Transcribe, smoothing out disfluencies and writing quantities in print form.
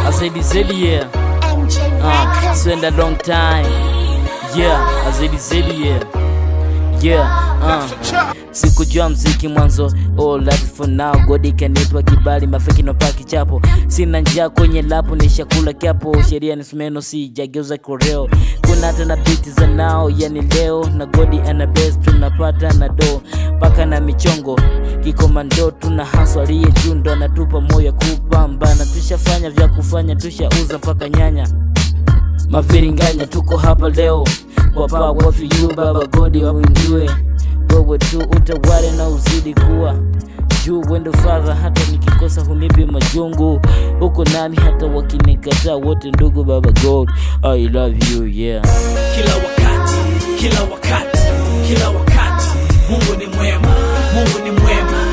Azedi, yeah. It's been a long time. Yeah, Azedi, yeah. Yeah, sikujua mziki mwanzo, all life for now. God kanipa kibali, mafeki no paki chapo. Sina njaa kwenye lapu, nishakula kiapo. Sheria ni sumeno, si jageuza koreo. Kuna tena beat za nao, yani leo. Na God ana best, tunapata na do. Paka na michongo, kikomando tuna hustle. Aliye jundo, anatupa moyo kupambana. Tushafanya vya kufanya, tushauza mpaka nyanya. Mafiringanya tuko hapa leo. Kwa power for you baba God wamjue. Wewe tu utawale na uzidi kuwa juu, wendo father. Hata nikikosa hunipi majungu. Huko nani hata wakinikataa, wote ndugu baba God, I love you, yeah. Kila wakati Mungu ni mwema, Mungu ni mwema.